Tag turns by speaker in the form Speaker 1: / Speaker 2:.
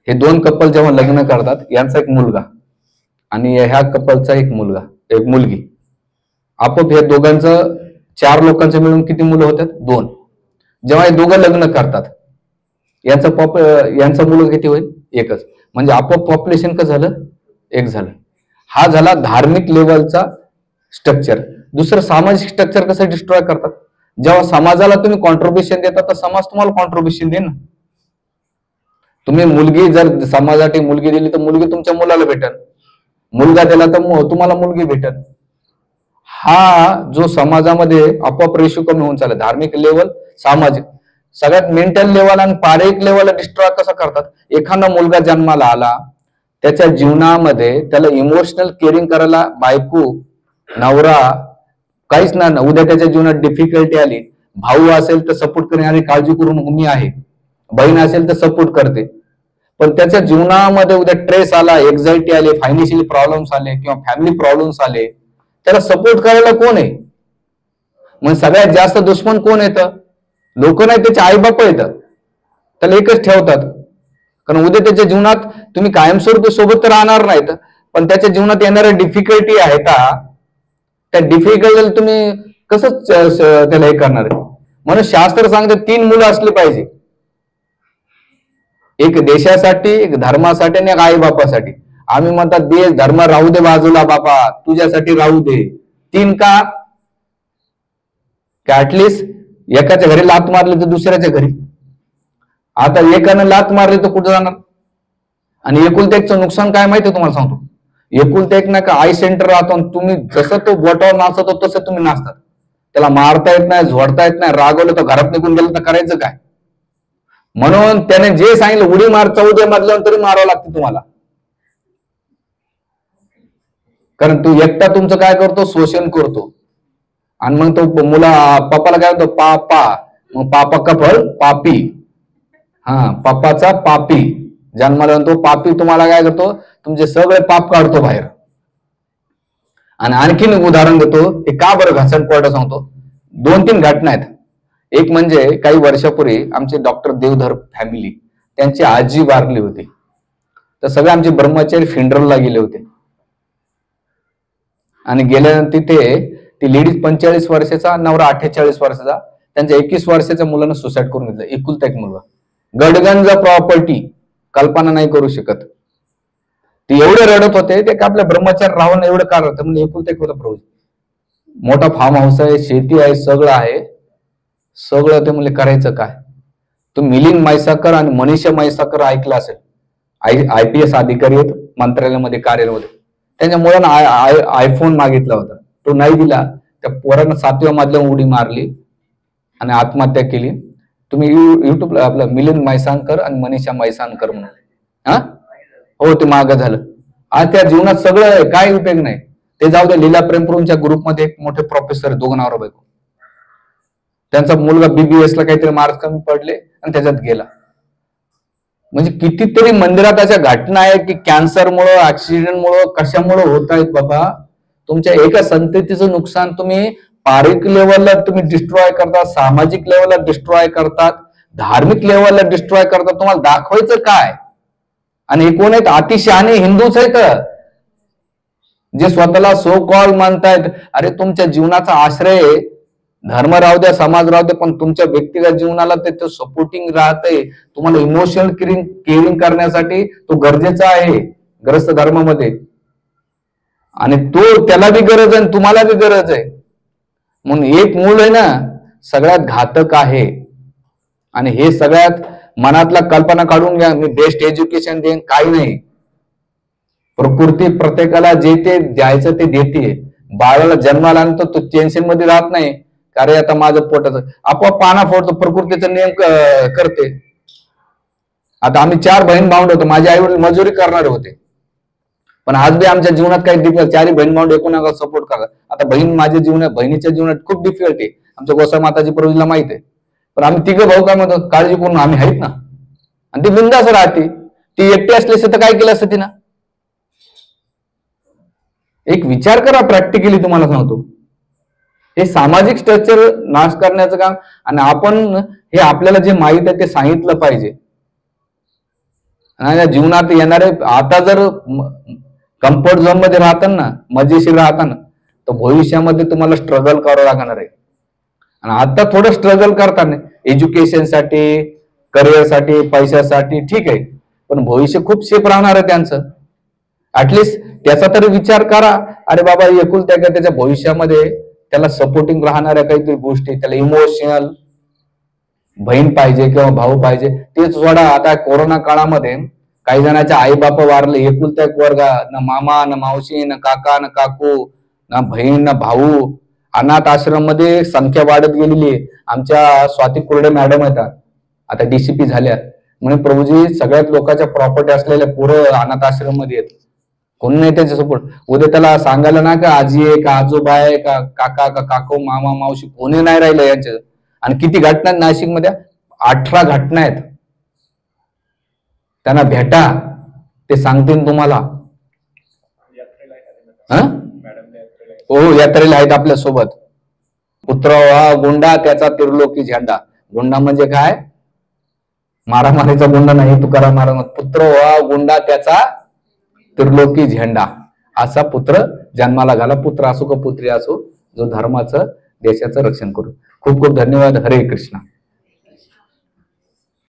Speaker 1: हे दोन कपल जेव्हा लग्न करतात, यांचा एक मुलगा आणि ह्या कपलचा एक मुलगा, एक मुलगी, आपोआप हे दोघांचं 4 लोकांचं मिळून किती मुलं होतात? 2. जेव्हा हे दोघं लग्न करतात, यांचा मुलगा किती होईल? एकच. म्हणजे आपोआप पॉप्युलेशन कसं झालं? 1 झालं. हा झाला धार्मिक लेवलचा स्ट्रक्चर. दुसरं सामाजिक स्ट्रक्चर कसं डिस्ट्रॉय करतात? जेव्हा समाजाला तुम्ही कॉन्ट्रीब्युशन देता, तर समाज तुम्हाला कॉन्ट्रीब्युशन देईल ना. तुम्ही मुलगी जर समाजासाठी मुलगी दिली, तर मुलगी तुमच्या मुलाला भेटेल. मुलगा दिला तर तुम्हाला मुलगी भेटेल. हा जो समाजामध्ये आपोआप रेशो कमी होऊन चालला. धार्मिक लेवल, सामाजिक, सगळ्यात मेंटल लेवल आणि पारिक लेवल डिस्ट्रॉय कसं करतात? एखादा मुलगा जन्माला आला, त्याच्या जीवनामध्ये त्याला इमोशनल केअरिंग करायला बायको, नवरा काहीच ना. उद्या त्याच्या जीवनात डिफिकल्टी आली, भाऊ असेल तर सपोर्ट करणारी, काळजी करून मी आहे, बहीण असेल तर सपोर्ट करते. पण त्याच्या जीवनामध्ये उद्या ट्रेस आला, एन्झायटी आली, फायनान्शियली प्रॉब्लेम्स आले किंवा फॅमिली प्रॉब्लेम्स आले, त्याला सपोर्ट करायला कोण आहे? मग सगळ्यात जास्त दुश्मन कोण येतं? लोक नाही, त्याचे आई बाप येतं. त्याला एकच ठेवतात, कारण उद्या त्याच्या जीवनात तुम्ही कायमस्वरूपी सोबत तर राहणार नाहीत, पण त्याच्या जीवनात येणाऱ्या डिफिकल्टी आहेत, त्या डिफिकल्टीला तुम्ही कसं त्याला हे करणार आहे? म्हणून शास्त्र सांगतं 3 मुलं असली पाहिजे. एक देशासाठी, एक धर्मासाठी आणि एक आई बापासाठी. आम्ही म्हणतात देश धर्म राहू दे बाजूला बापा, तुझ्यासाठी राहू दे. 3 का? ऍटलिस्ट एकाच्या घरी लात मारली तर दुसऱ्याच्या घरी. आता एकानं लात मारली तर कुठं जाणार? आणि एकुलत्या एकचं नुकसान काय माहिती तुम्हाला सांगतो. एकुलत्या एक नाही का आई सेंटर राहतो, तुम्ही जसं तो बोटावर नाचतो तसं तुम्ही नाचतात. त्याला मारता येत नाही, झोडता येत नाही, रागवलं तर घरात निघून गेलं तर करायचं काय? म्हणून त्याने जे सांगितलं, उडी मार 14 मजल्यावर तरी मारावं लागते तुम्हाला. कारण तू एकटा तुमचं काय करतो? शोषण करतो. आणि मग तो पप्पाला काय म्हणतो? पापा. मग पापा का फळ? पापी. पप्पाचा पापी जन्माला तो पापी तुम्हाला काय करतो? तुमचे सगळे पाप काढतो बाहेर. आणि आणखीन उदाहरण देतो, हे का बरं घसरण कोर्ट सांगतो. 2-3 घटना आहेत. एक म्हणजे काही वर्षापूर्वी आमचे डॉक्टर देवधर फॅमिली, त्यांची आजी वारली होती. तर सगळे आमचे ब्रह्मचारी फिंडरला गेले होते. आणि गेल्यानंतर तिथे ती लेडीज 45 वर्षाचा, नवरा 48 वर्षाचा, त्यांच्या 21 वर्षाच्या मुलानं सुसाईड करून घेतलं. एकुलता एक मुलगा, गडगंज प्रॉपर्टी, कल्पना नाही करू शकत. ती एवढे रडत होते, ते का आपल्या ब्रह्मचारी राहून एवढं का रडत? म्हणजे एकुलता एक होता प्रभू. मोठा फार्म हाऊस आहे, शेती आहे, सगळं आहे, सगळं. ते म्हणजे करायचं काय? तो मिलिंद म्हैसाकर आणि मनीषा म्हैसाकर ऐकला असेल, IPS अधिकारी आहेत, मंत्रालयामध्ये कार्यरत होते. त्यांच्या मुलांना आयफोन मागितला होता, तो नाही दिला. त्या पोरानं 7व्या मजल्यावर उडी मारली आणि आत्महत्या केली. तुम्ही युट्यूबला आपलं मिलिंद म्हैसाकर आणि मनीषा म्हैसाकर म्हणून, हो, ते मागं झालं. आज त्या जीवनात सगळं काय उपयोग नाही. ते जाऊ दे. लीला प्रेमपूरच्या ग्रुपमध्ये एक मोठे प्रोफेसर आहे, 2 नवरा बायको. त्यांचा मुलगा BBS ला काहीतरी मार्क्स कमी पडले आणि त्याच्यात गेला. म्हणजे कितीतरी मंदिरात अशा घटना आहेत की कॅन्सरमुळं, ऍक्सिडेंटमुळं, कशामुळं होत आहेत बाबा. तुमच्या एका संततीचं नुकसान तुम्ही पारिक लेवलला तुम्ही डिस्ट्रॉय करतात, सामाजिक लेवलला डिस्ट्रॉय करतात, धार्मिक लेवलला डिस्ट्रॉय करतात. तुम्हाला दाखवायचं काय? आणि हे कोण आहेत? अतिशहाणे हिंदूच आहेत, जे स्वतःला सो कॉल मानतायत. अरे तुमच्या जीवनाचा आश्रय धर्म राहू द्या, समाज राहू द्या, पण तुमच्या व्यक्तिगत जीवनाला ते सपोर्टिंग राहतंय. तुम्हाला इमोशनल केअरिंग करण्यासाठी तो गरजेचा आहे ग्रस्त धर्मामध्ये. आणि त्याला बी गरज आहे, तुम्हाला बी गरज आहे. म्हणून एक मूल आहे ना, सगळ्यात घातक आहे. आणि हे सगळ्यात मनातला कल्पना काढून घ्या, मी बेस्ट एज्युकेशन देईन, काही नाही. प्रकृती प्रत्येकाला जे ते द्यायचं ते देते. बाळाला जन्माला आणतो, तो टेन्शन मध्ये राहत नाही, अरे आता माझं पोटाचं, आपोआप पाना फोडतो, प्रकृतीचा नियम करते. आता आम्ही 4 बहीण भावंड होतो, माझे आई वडील मजुरी करणारे होते, पण आज बी आमच्या जीवनात काही डिफिकल्ट, 4 बहीण भावंड एकूण सपोर्ट करतात. आता बहिणीच्या जीवनात खूप डिफिकल्ट आहे. आमच्या गोसाई माताजी प्रभूला माहित आहे. पण आम्ही 3 भाऊ काय म्हणतो, काळजी करून आम्ही आहेत ना. आणि ती बिंदास राहते. ती एकटी असली असते तर काय केलं असतं तिनं? एक विचार करा, प्रॅक्टिकली तुम्हाला सांगतो. हे सामाजिक स्ट्रक्चर नाश करण्याचं काम. आणि आपण हे आपल्याला जे माहित आहे ते सांगितलं पाहिजे. आणि जीवनात येणारे आता जर कम्फर्ट झोन मध्ये राहताना मजेशीर राहताना तर भविष्यामध्ये तुम्हाला स्ट्रगल करावं लागणार आहे. आणि आता थोडं स्ट्रगल करताना एज्युकेशनसाठी, करिअरसाठी, पैशासाठी ठीक आहे, पण भविष्य खूप सेफ राहणार आहे त्यांचं. ऍटलिस्ट त्याचा तरी विचार करा. अरे बाबा एकुलत्या का त्याच्या भविष्यामध्ये त्याला सपोर्टिंग राहणाऱ्या काहीतरी गोष्टी, त्याला इमोशनल बहीण पाहिजे किंवा भाऊ पाहिजे. तेच सोडा, आता कोरोना काळामध्ये काही जणांचे आई बाप वारले, एकुलत्या एक वर्ग, ना मामा ना मावशी ना काका ना काकू ना बहीण ना भाऊ. अनाथ आश्रम मध्ये संख्या वाढत गेलेली आहे. आमच्या स्वाती कुर्डे मॅडम आहेत, आता DCP झाल्या. म्हणजे प्रभूजी सगळ्यात लोकांच्या प्रॉपर्टी असलेल्या पुरं अनाथ आश्रम मध्ये आहेत, कोण नाही त्यांच्या सपोर्ट. उद्या त्याला सांगायला ना का आजी आहे का आजोबा आहे का काका का काकू मामा मावशी कोणी नाही राहिलं यांच्या. आणि किती घटना आहेत नाशिकमध्ये? 18 घटना आहेत. त्यांना भेटा, ते सांगतील तुम्हाला. हो, यात्रेला आहेत आपल्या सोबत. पुत्र हा गुंडा त्याचा त्रिलोकी झेंडा. गुंडा म्हणजे काय? मारामारीचा गुंडा नाही, तुकाराम महाराज. पुत्र हा गुंडा त्याचा त्रिलोकी झेंडा. असा पुत्र जन्माला घाला, पुत्र असो का पुत्री असो, जो धर्माचं देशाचं रक्षण करू. खूप खूप धन्यवाद. हरे कृष्ण.